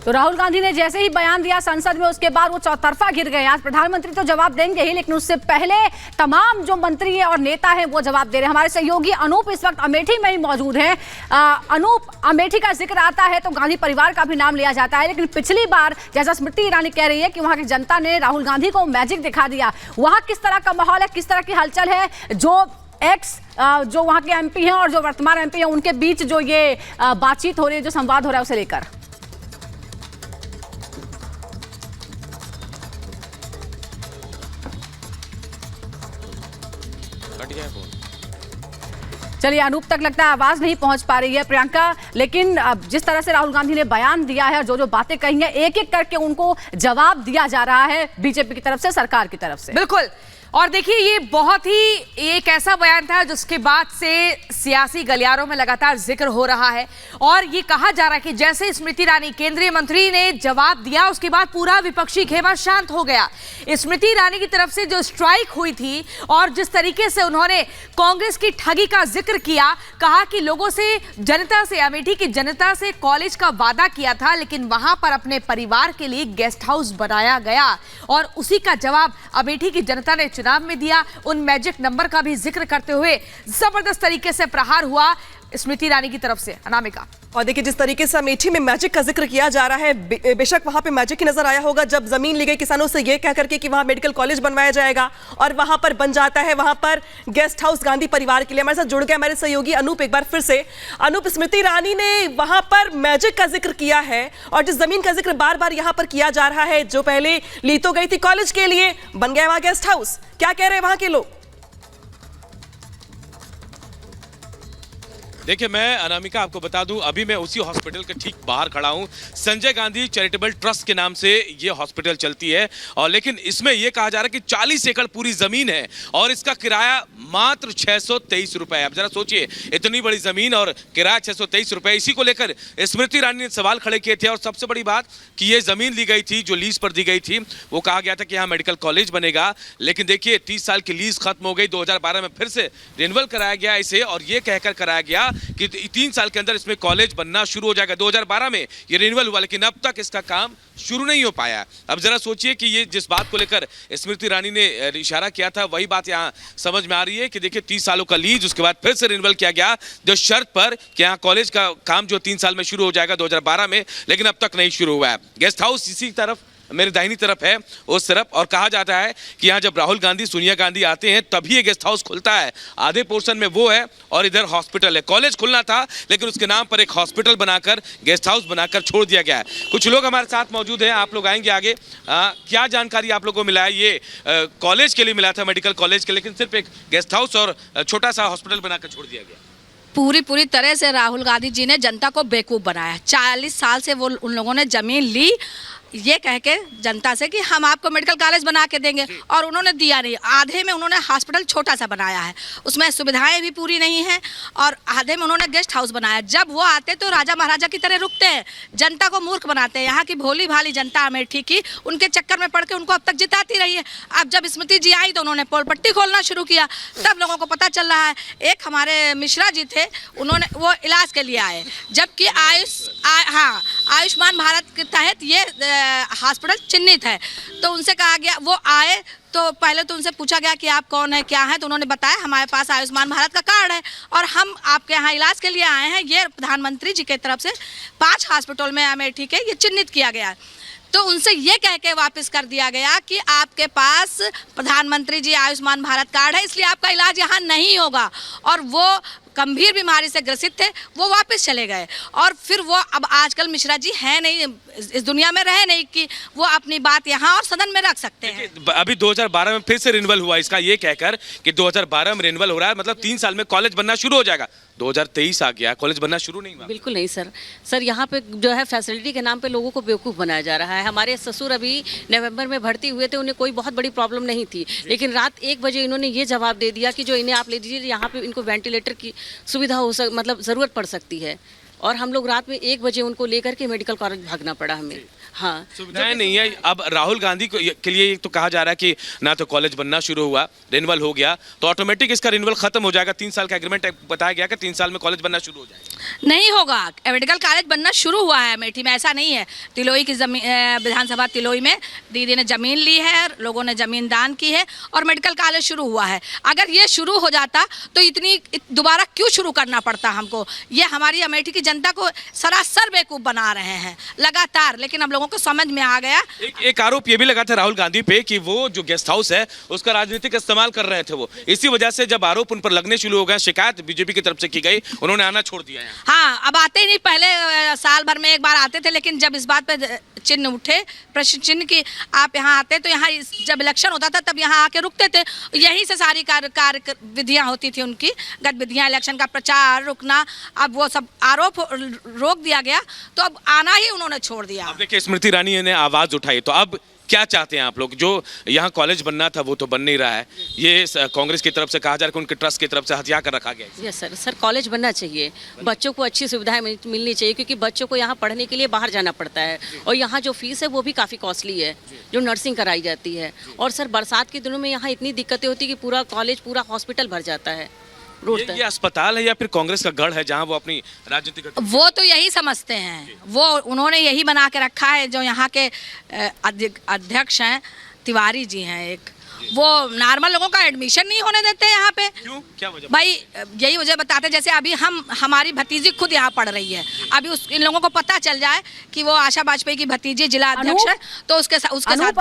तो राहुल गांधी ने जैसे ही बयान दिया संसद में, उसके बाद वो चौतरफा घिर गए। आज प्रधानमंत्री तो जवाब देंगे ही, लेकिन उससे पहले तमाम जो मंत्री हैं और नेता हैं वो जवाब दे रहे हैं। हमारे सहयोगी अनूप इस वक्त अमेठी में ही मौजूद हैं। अनूप, अमेठी का जिक्र आता है तो गांधी परिवार का भी नाम लिया जाता है, लेकिन पिछली बार जैसा स्मृति ईरानी कह रही है कि वहां की जनता ने राहुल गांधी को मैजिक दिखा दिया, वहां किस तरह का माहौल है, किस तरह की हलचल है? जो वहां के एमपी हैं और जो वर्तमान एमपी हैं उनके बीच जो ये बातचीत हो रही है, जो संवाद हो रहा है, उसे लेकर चलिए, अनूप तक लगता है आवाज नहीं पहुंच पा रही है। प्रियंका, लेकिन जिस तरह से राहुल गांधी ने बयान दिया है और जो जो बातें कही हैं, एक एक करके उनको जवाब दिया जा रहा है बीजेपी की तरफ से, सरकार की तरफ से। बिल्कुल। और देखिए, ये बहुत ही एक ऐसा बयान था जिसके बाद से सियासी गलियारों में लगातार जिक्र हो रहा है और ये कहा जा रहा है कि जैसे स्मृति ईरानी केंद्रीय मंत्री ने जवाब दिया, उसके बाद पूरा विपक्षी खेमा शांत हो गया। स्मृति ईरानी की तरफ से जो स्ट्राइक हुई थी और जिस तरीके से उन्होंने कांग्रेस की ठगी का जिक्र किया, कहा कि लोगों से, जनता से, अमेठी की जनता से कॉलेज का वादा किया था, लेकिन वहां पर अपने परिवार के लिए गेस्ट हाउस बनाया गया और उसी का जवाब अमेठी की जनता ने चुनाव में दिया। उन मैजिक नंबर का भी जिक्र करते हुए जबरदस्त तरीके से प्रहार हुआ स्मृति ईरानी की तरफ से। अनामिका, और देखिए जिस तरीके से अमेठी में मैजिक का जिक्र किया जा रहा है, बेशक वहां पे मैजिक ही नजर आया होगा जब जमीन ली गई किसानों से ये कह करके कि वहां मेडिकल कॉलेज बनवाया जाएगा और वहां पर बन जाता है वहां पर गेस्ट हाउस गांधी परिवार के लिए। हमारे साथ जुड़ गए हमारे सहयोगी अनूप एक बार फिर से। अनूप, स्मृति ईरानी ने वहां पर मैजिक का जिक्र किया है और जिस जमीन का जिक्र बार बार यहां पर किया जा रहा है, जो पहले ली तो गई थी कॉलेज के लिए, बन गया वहां गेस्ट हाउस, क्या कह रहे हैं वहां के लोग? देखिए, मैं अनामिका आपको बता दूं, अभी मैं उसी हॉस्पिटल के ठीक बाहर खड़ा हूं। संजय गांधी चैरिटेबल ट्रस्ट के नाम से ये हॉस्पिटल चलती है और लेकिन इसमें यह कहा जा रहा है कि 40 एकड़ पूरी जमीन है और इसका किराया मात्र 623 रुपए। अब जरा सोचिए, इतनी बड़ी जमीन और किराया 623 रुपए। इसी को लेकर स्मृति ईरानी ने सवाल खड़े किए थे और सबसे बड़ी बात कि ये जमीन ली गई थी, जो लीज पर दी गई थी, वो कहा गया था कि यहाँ मेडिकल कॉलेज बनेगा, लेकिन देखिए 30 साल की लीज खत्म हो गई। 2012 में फिर से रिन्यूअल कराया गया इसे और ये कहकर कराया गया कि 3 साल के अंदर इसमें कॉलेज बनना शुरू हो जाएगा। 2012 में ये रिन्यूअल हुआ, लेकिन अब तक इसका काम शुरू नहीं हो पाया। अब जरा सोचिए कि ये जिस बात को लेकर स्मृति ईरानी ने इशारा किया था, वही बात यहाँ समझ में आ रही है कि देखिए 30 सालों का लीज, उसके बाद फिर से रिन्यूअल किया गया जो शर्त पर कि यहाँ कॉलेज का काम जो 3 साल में शुरू हो जाएगा 2012 में, लेकिन अब तक नहीं शुरू हुआ है। गेस्ट हाउस इसी तरफ, मेरे दाहिनी तरफ है, उस तरफ, और कहा जाता है कि यहाँ जब राहुल गांधी, सोनिया गांधी आते हैं तभी ये गेस्ट हाउस खुलता है। आधे पोर्शन में वो है और इधर हॉस्पिटल है। कॉलेज खुलना था लेकिन उसके नाम पर एक हॉस्पिटल बनाकर, गेस्ट हाउस बनाकर छोड़ दिया गया है। कुछ लोग हमारे साथ मौजूद हैं, आप लोग आएंगे आगे। क्या जानकारी आप लोगों को मिला है? ये कॉलेज के लिए मिला था, मेडिकल कॉलेज के, लेकिन सिर्फ एक गेस्ट हाउस और छोटा सा हॉस्पिटल बनाकर छोड़ दिया गया। पूरी तरह से राहुल गांधी जी ने जनता को बेवकूफ़ बनाया। 40 साल से वो उन लोगों ने जमीन ली ये कह के जनता से कि हम आपको मेडिकल कॉलेज बना के देंगे, और उन्होंने दिया नहीं। आधे में उन्होंने हॉस्पिटल छोटा सा बनाया है, उसमें सुविधाएं भी पूरी नहीं हैं, और आधे में उन्होंने गेस्ट हाउस बनाया। जब वो आते तो राजा महाराजा की तरह रुकते हैं, जनता को मूर्ख बनाते हैं। यहाँ की भोली भाली जनता अमेठी की उनके चक्कर में पड़ के उनको अब तक जिताती रही है। अब जब स्मृति जी आई तो उन्होंने पोल पट्टी खोलना शुरू किया, तब लोगों को पता चल रहा है। एक हमारे मिश्रा जी थे, उन्होंने वो इलाज के लिए आए, जबकि आयुष्मान भारत के तहत ये हॉस्पिटल चिन्हित है। तो उनसे कहा गया, वो आए तो पहले तो उनसे पूछा गया कि आप कौन है, क्या है, तो उन्होंने बताया हमारे पास आयुष्मान भारत का कार्ड है और हम आपके यहाँ इलाज के लिए आए हैं। ये प्रधानमंत्री जी की तरफ से 5 हॉस्पिटल में अमेठी के ये चिन्हित किया गया है। तो उनसे ये कह के वापस कर दिया गया कि आपके पास प्रधानमंत्री जी आयुष्मान भारत कार्ड है, इसलिए आपका इलाज यहाँ नहीं होगा। और वो गंभीर बीमारी से ग्रसित थे, वो वापस चले गए। और फिर वो अब आजकल मिश्रा जी हैं नहीं, इस दुनिया में रहे नहीं कि वो अपनी बात यहाँ और सदन में रख सकते हैं। अभी 2012 में फिर से रिन्यूअल हुआ इसका, ये कहकर कि 2012 में रिन्यूअल हो रहा है, मतलब 3 साल में कॉलेज बनना शुरू हो जाएगा। 2023 आ गया, कॉलेज बनना शुरू नहीं हुआ। बिल्कुल नहीं सर यहाँ पे जो है फैसिलिटी के नाम पे लोगों को बेवकूफ़ बनाया जा रहा है। हमारे ससुर अभी नवंबर में भर्ती हुए थे, उन्हें कोई बहुत बड़ी प्रॉब्लम नहीं थी, लेकिन रात 1 बजे इन्होंने ये जवाब दे दिया कि जो इन्हें आप ले दीजिए, यहाँ पे इनको वेंटिलेटर की सुविधा मतलब ज़रूरत पड़ सकती है। और हम लोग रात में 1 बजे उनको लेकर के मेडिकल कॉलेज भागना पड़ा हमें। हाँ, सुविधाएं नहीं है। अब राहुल गांधी के लिए तो कहा जा रहा है कि ना तो कॉलेज बनना शुरू हुआ, रिन्यूअल हो गया तो ऑटोमेटिक इसका रिन्यूअल खत्म हो जाएगा। 3 साल का एग्रीमेंट बताया गया कि 3 साल में कॉलेज बनना शुरू हो जाएगा। नहीं होगा, मेडिकल कॉलेज बनना शुरू हुआ है अमेठी में, ऐसा नहीं है। तिलोई की विधानसभा तिलोई में दीदी ने जमीन ली है, लोगों ने जमीन दान की है और मेडिकल कॉलेज शुरू हुआ है। अगर ये शुरू हो जाता तो इतनी दोबारा क्यों शुरू करना पड़ता हमको। ये हमारी अमेठी की जनता को सरासर बेवकूफ बना रहे हैं लगातार, लेकिन हम लोगों को समझ में आ गया। एक आरोप ये भी लगा था राहुल गांधी पे कि वो जो गेस्ट हाउस है उसका राजनीतिक इस्तेमाल कर रहे थे वो। इसी वजह से जब आरोप उन पर लगने शुरू हो गए, शिकायत बीजेपी की तरफ से की गई, उन्होंने आना छोड़ दिया है। हाँ, अब आते ही नहीं, पहले साल भर में एक बार आते थे, लेकिन जब इस बात पे चिन्ह उठे, प्रश्न चिन्ह की आप यहाँ आते तो यहाँ जब इलेक्शन होता था तब यहाँ आके रुकते थे। यहीं से सारी कार्य विधियाँ होती थी उनकी, गतिविधियाँ, इलेक्शन का प्रचार, रुकना। अब वो सब आरोप रोक दिया गया तो अब आना ही उन्होंने छोड़ दिया। अब देखिए स्मृति ईरानी ने आवाज उठाई, तो अब क्या चाहते हैं आप लोग? जो यहाँ कॉलेज बनना था वो तो बन नहीं रहा है, ये कांग्रेस की तरफ से कहा जा रहा है कि उनके ट्रस्ट की तरफ से हथिया कर रखा गया है। यस सर, कॉलेज बनना चाहिए, बच्चों को अच्छी सुविधाएं मिलनी चाहिए, क्योंकि बच्चों को यहाँ पढ़ने के लिए बाहर जाना पड़ता है और यहाँ जो फीस है वो भी काफ़ी कॉस्टली है, जो नर्सिंग कराई जाती है। और सर बरसात के दिनों में यहाँ इतनी दिक्कतें होती है कि पूरा कॉलेज, पूरा हॉस्पिटल भर जाता है। ये अस्पताल है या फिर कांग्रेस का गढ़ है जहां वो अपनी राजनीतिक? वो तो यही समझते हैं, वो उन्होंने यही बना के रखा है। जो यहाँ के अध्यक्ष हैं तिवारी जी हैं एक, वो नॉर्मल लोगों का एडमिशन नहीं होने देते यहाँ पे। क्यों, क्या वजह? भाई यही वजह बताते, जैसे अभी हमारी भतीजी खुद यहाँ पढ़ रही है, अभी इन लोगों को पता चल जाए कि वो आशा वाजपेयी की भतीजी जिला अध्यक्ष है तो उसके साथ